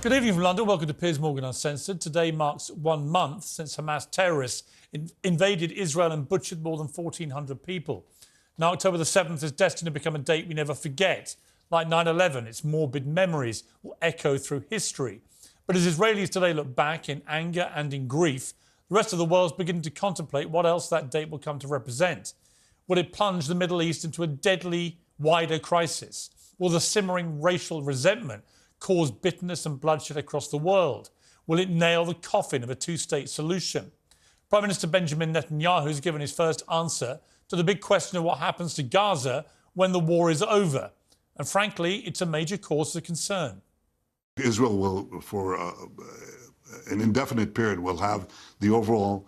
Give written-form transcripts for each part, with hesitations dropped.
Good evening from London. Welcome to Piers Morgan Uncensored. Today marks 1 month since Hamas terrorists invaded Israel and butchered more than 1,400 people. Now, October the 7th is destined to become a date we never forget. Like 9/11, its morbid memories will echo through history. But as Israelis today look back in anger and in grief, the rest of the world's beginning to contemplate what else that date will come to represent. Will it plunge the Middle East into a deadly, wider crisis? Will the simmering racial resentment cause bitterness and bloodshed across the world? Will it nail the coffin of a two-state solution? Prime Minister Benjamin Netanyahu has given his first answer to the big question of what happens to Gaza when the war is over. And frankly, it's a major cause of concern. Israel will, for an indefinite period, will have the overall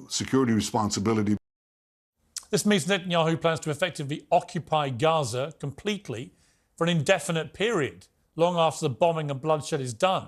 security responsibility. This means Netanyahu plans to effectively occupy Gaza completely for an indefinite period, long after the bombing and bloodshed is done.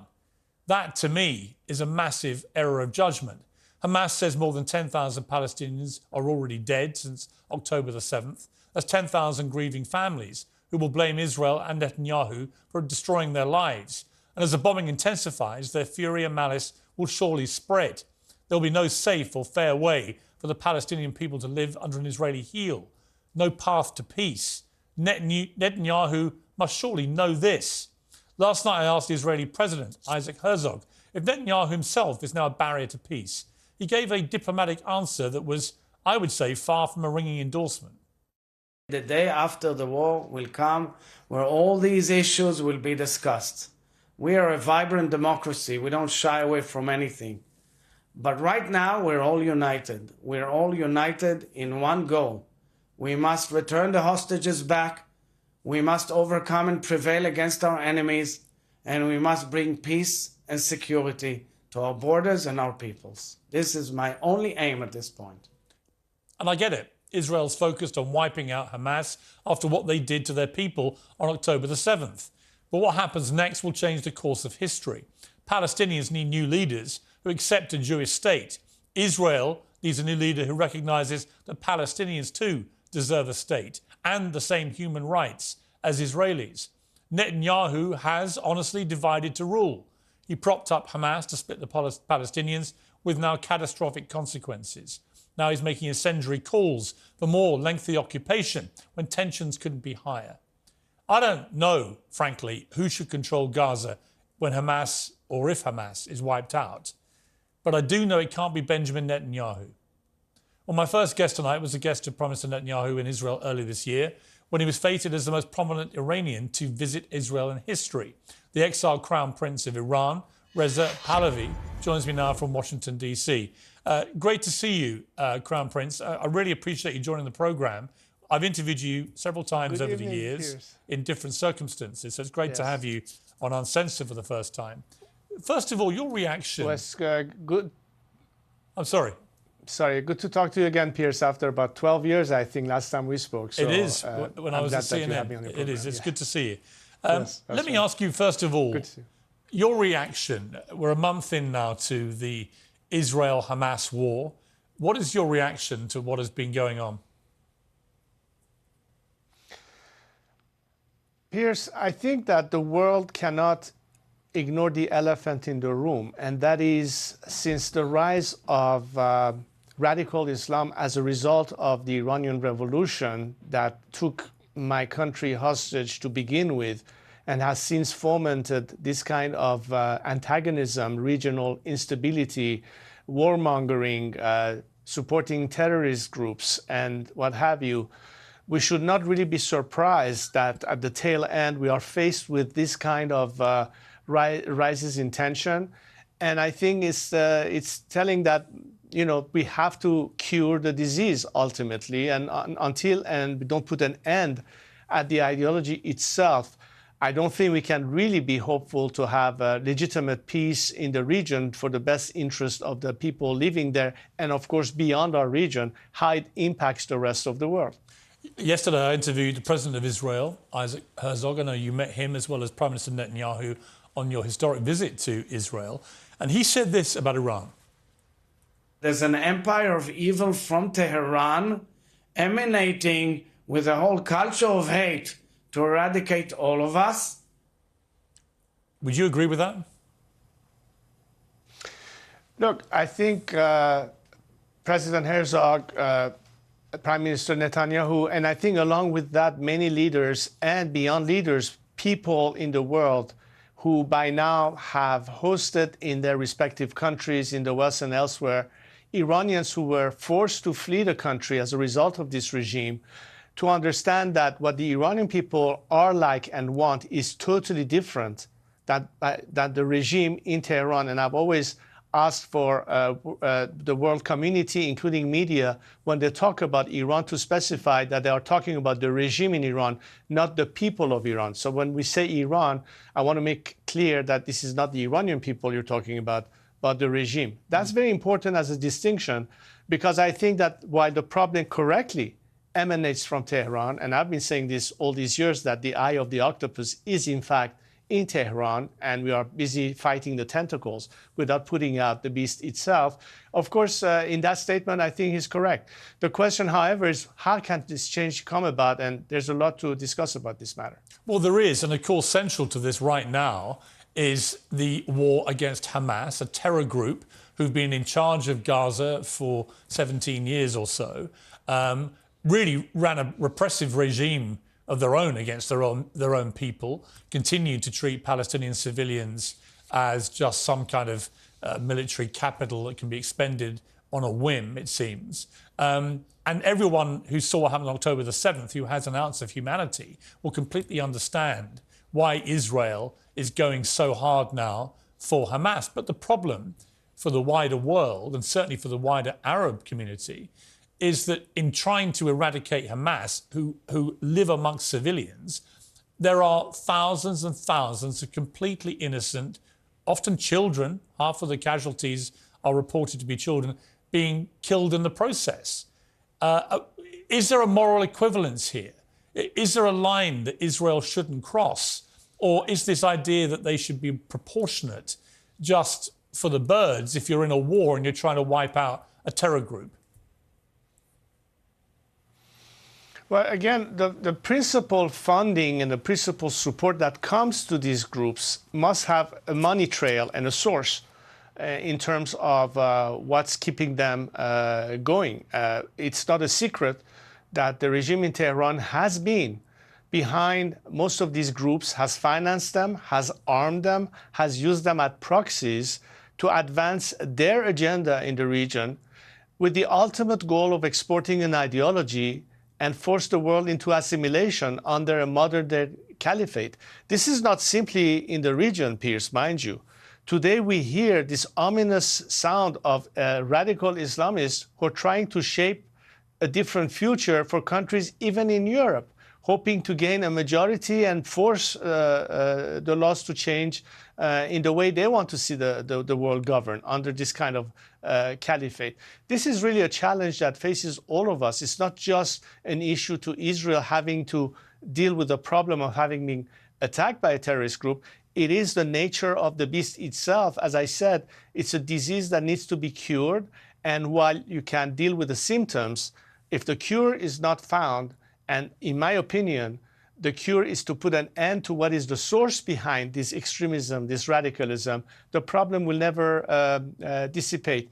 That, to me, is a massive error of judgment. Hamas says more than 10,000 Palestinians are already dead since October the 7th. That's 10,000 grieving families who will blame Israel and Netanyahu for destroying their lives. And as the bombing intensifies, their fury and malice will surely spread. There will be no safe or fair way for the Palestinian people to live under an Israeli heel. No path to peace. Netanyahu must surely know this. Last night I asked the Israeli President, Isaac Herzog, if Netanyahu himself is now a barrier to peace. He gave a diplomatic answer that was, I would say, far from a ringing endorsement. The day after the war will come where all these issues will be discussed. We are a vibrant democracy. We don't shy away from anything. But right now, we're all united. We're all united in one goal. We must return the hostages back. We must overcome and prevail against our enemies. And we must bring peace and security to our borders and our peoples. This is my only aim at this point. And I get it. Israel's focused on wiping out Hamas after what they did to their people on October the 7th. But what happens next will change the course of history. Palestinians need new leaders who accept a Jewish state. Israel needs a new leader who recognises that Palestinians too deserve a state and the same human rights as Israelis. Netanyahu has honestly divided to rule. He propped up Hamas to split the Palestinians with now catastrophic consequences. Now he's making incendiary calls for more lengthy occupation when tensions couldn't be higher. I don't know, frankly, who should control Gaza when Hamas, or if Hamas, is wiped out. But I do know it can't be Benjamin Netanyahu. Well, my first guest tonight was a guest of Prime Minister Netanyahu in Israel earlier this year, when he was feted as the most prominent Iranian to visit Israel in history. The exiled Crown Prince of Iran, Reza Pahlavi, joins me now from Washington, D.C. Great to see you, Crown Prince. I really appreciate you joining the programme. I've interviewed you several times over the years in different circumstances, so it's great to have you on Uncensored for the first time. First of all, your reaction... Well, it's good. I'm sorry. Sorry, good to talk to you again, Piers, after about 12 years, I think, last time we spoke. So, it is, when I was at CNN. It is, it's good to see you. Let me ask you, first of all, your reaction. We're a month in now to the Israel-Hamas war. What is your reaction to what has been going on? Piers, I think that the world cannot ignore the elephant in the room, and that is, since the rise of radical Islam as a result of the Iranian Revolution that took my country hostage to begin with, and has since fomented this kind of antagonism, regional instability, warmongering, supporting terrorist groups, and what have you, we should not really be surprised that at the tail end we are faced with this kind of rises in tension. And I think it's telling that, you know, we have to cure the disease ultimately, and until we don't put an end at the ideology itself, I don't think we can really be hopeful to have a legitimate peace in the region for the best interest of the people living there, and of course beyond our region, how it impacts the rest of the world. Yesterday I interviewed the President of Israel, Isaac Herzog. I know you met him as well as Prime Minister Netanyahu on your historic visit to Israel. And he said this about Iran. There's an empire of evil from Tehran emanating with a whole culture of hate to eradicate all of us. Would you agree with that? Look, I think President Herzog, Prime Minister Netanyahu, and I think along with that, many leaders and beyond leaders, people in the world who by now have hosted in their respective countries, in the West and elsewhere, Iranians who were forced to flee the country as a result of this regime, to understand that what the Iranian people are like and want is totally different than the regime in Tehran. And I've always asked for the world community, including media, when they talk about Iran, to specify that they are talking about the regime in Iran, not the people of Iran. So when we say Iran, I want to make clear that this is not the Iranian people you're talking about, but the regime. That's very important as a distinction, because I think that while the problem correctly emanates from Tehran, and I've been saying this all these years, that the eye of the octopus is in fact in Tehran, and we are busy fighting the tentacles without putting out the beast itself. Of course, in that statement, I think he's correct. The question, however, is how can this change come about? And there's a lot to discuss about this matter. Well, there is, and of course, central to this right now is the war against Hamas, a terror group who've been in charge of Gaza for 17 years or so, really ran a repressive regime of their own against their own people, continued to treat Palestinian civilians as just some kind of military capital that can be expended on a whim, it seems. And everyone who saw what happened on October the 7th, who has an ounce of humanity, will completely understand why Israel is going so hard now for Hamas. But the problem for the wider world, and certainly for the wider Arab community, is that in trying to eradicate Hamas, who live amongst civilians, there are thousands and thousands of completely innocent, often children, half of the casualties are reported to be children, being killed in the process. Is there a moral equivalence here? Is there a line that Israel shouldn't cross? Or is this idea that they should be proportionate just for the birds if you're in a war and you're trying to wipe out a terror group? Well, again, the principal funding and the principal support that comes to these groups must have a money trail and a source in terms of what's keeping them going. It's not a secret that the regime in Tehran has been behind most of these groups, has financed them, has armed them, has used them as proxies to advance their agenda in the region with the ultimate goal of exporting an ideology and force the world into assimilation under a modern-day caliphate. This is not simply in the region, Piers, mind you. Today we hear this ominous sound of radical Islamists who are trying to shape a different future for countries even in Europe, hoping to gain a majority and force the laws to change in the way they want to see the world governed under this kind of caliphate. This is really a challenge that faces all of us. It's not just an issue to Israel having to deal with the problem of having been attacked by a terrorist group. It is the nature of the beast itself. As I said, it's a disease that needs to be cured. And while you can deal with the symptoms, if the cure is not found, and in my opinion, the cure is to put an end to what is the source behind this extremism, this radicalism, the problem will never dissipate.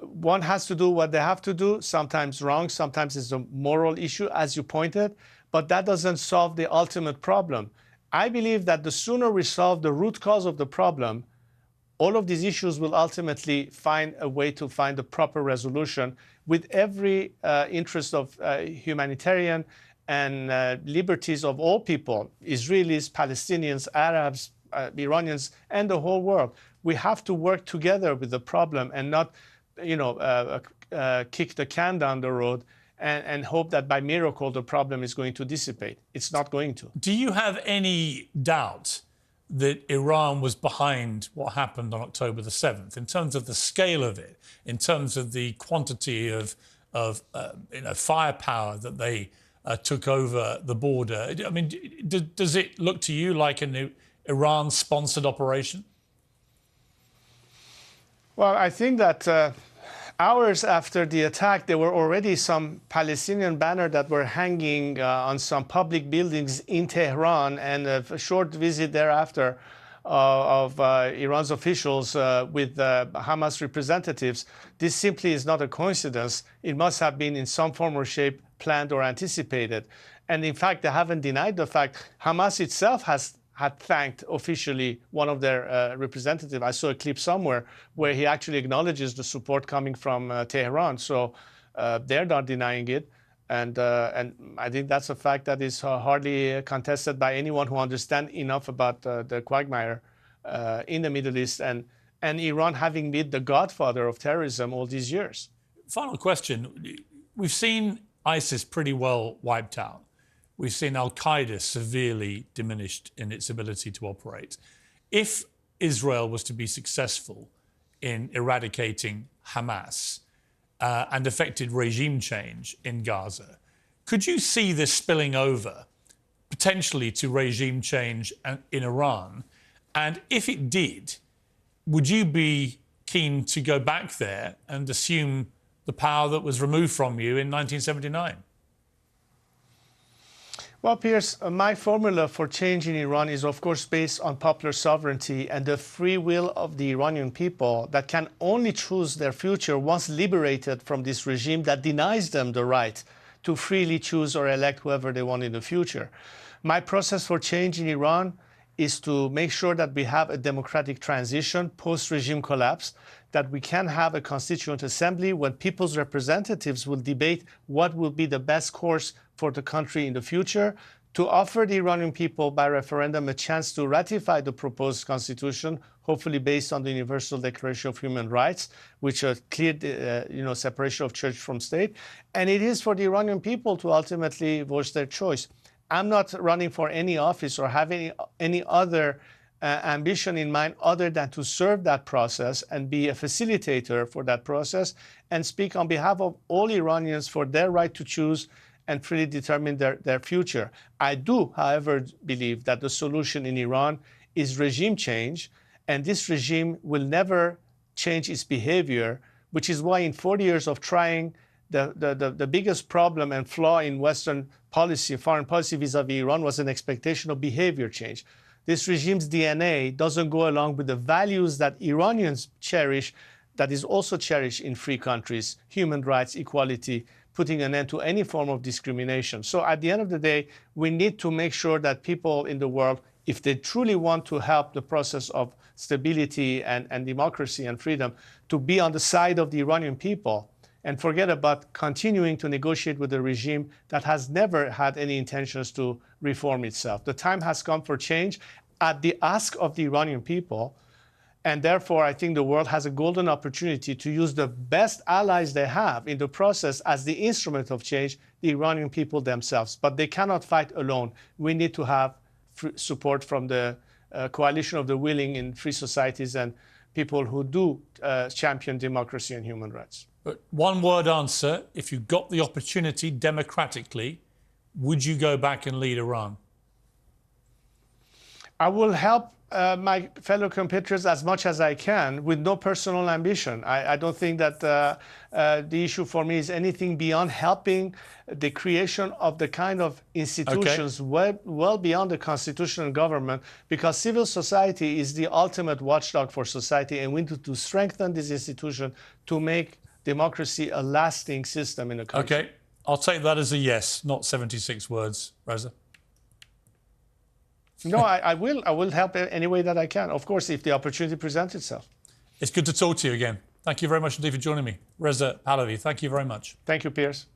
One has to do what they have to do, sometimes wrong, sometimes it's a moral issue, as you pointed, but that doesn't solve the ultimate problem. I believe that the sooner we solve the root cause of the problem, all of these issues will ultimately find a way to find the proper resolution with every interest of humanitarian and liberties of all people, Israelis, Palestinians, Arabs, Iranians, and the whole world. We have to work together with the problem and not, kick the can down the road and hope that by miracle the problem is going to dissipate. It's not going to. Do you have any doubt that Iran was behind what happened on October the 7th in terms of the scale of it, in terms of the quantity of firepower that they took over the border? I mean, does it look to you like an Iran-sponsored operation? Well, I think that hours after the attack, there were already some Palestinian banners that were hanging on some public buildings in Tehran, and a short visit thereafter Iran's officials with Hamas representatives, this simply is not a coincidence. It must have been in some form or shape planned or anticipated. And in fact, they haven't denied the fact. Hamas itself had thanked officially one of their representatives. I saw a clip somewhere where he actually acknowledges the support coming from Tehran. So they're not denying it. And I think that's a fact that is hardly contested by anyone who understands enough about the quagmire in the Middle East and Iran having been the godfather of terrorism all these years. Final question. We've seen ISIS pretty well wiped out. We've seen Al-Qaeda severely diminished in its ability to operate. If Israel was to be successful in eradicating Hamas, and effected regime change in Gaza, could you see this spilling over potentially to regime change in Iran? And if it did, would you be keen to go back there and assume the power that was removed from you in 1979? Well, Piers, my formula for change in Iran is, of course, based on popular sovereignty and the free will of the Iranian people that can only choose their future once liberated from this regime that denies them the right to freely choose or elect whoever they want in the future. My process for change in Iran is to make sure that we have a democratic transition post-regime collapse, that we can have a constituent assembly when people's representatives will debate what will be the best course for the country in the future, to offer the Iranian people by referendum a chance to ratify the proposed constitution, hopefully based on the Universal Declaration of Human Rights, which are clear, separation of church from state. And it is for the Iranian people to ultimately voice their choice. I'm not running for any office or having any other ambition in mind other than to serve that process and be a facilitator for that process and speak on behalf of all Iranians for their right to choose and freely determine their future. I do, however, believe that the solution in Iran is regime change, and this regime will never change its behavior, which is why in 40 years of trying, the biggest problem and flaw in Western policy, foreign policy vis-a-vis Iran was an expectation of behavior change. This regime's DNA doesn't go along with the values that Iranians cherish, that is also cherished in free countries: human rights, equality, putting an end to any form of discrimination. So at the end of the day, we need to make sure that people in the world, if they truly want to help the process of stability and democracy and freedom, to be on the side of the Iranian people and forget about continuing to negotiate with a regime that has never had any intentions to reform itself. The time has come for change at the ask of the Iranian people. And therefore, I think the world has a golden opportunity to use the best allies they have in the process as the instrument of change, the Iranian people themselves. But they cannot fight alone. We need to have support from the coalition of the willing in free societies and people who do champion democracy and human rights. But one word answer: if you got the opportunity democratically, would you go back and lead Iran? I will help my fellow compatriots as much as I can with no personal ambition. I don't think that the issue for me is anything beyond helping the creation of the kind of institutions well beyond the constitutional government, because civil society is the ultimate watchdog for society, and we need to strengthen this institution to make democracy a lasting system in the country. Okay, I'll take that as a yes, not 76 words, Reza. No, I will help any way that I can, of course, if the opportunity presents itself. It's good to talk to you again. Thank you very much indeed for joining me. Reza Pahlavi, thank you very much. Thank you, Piers.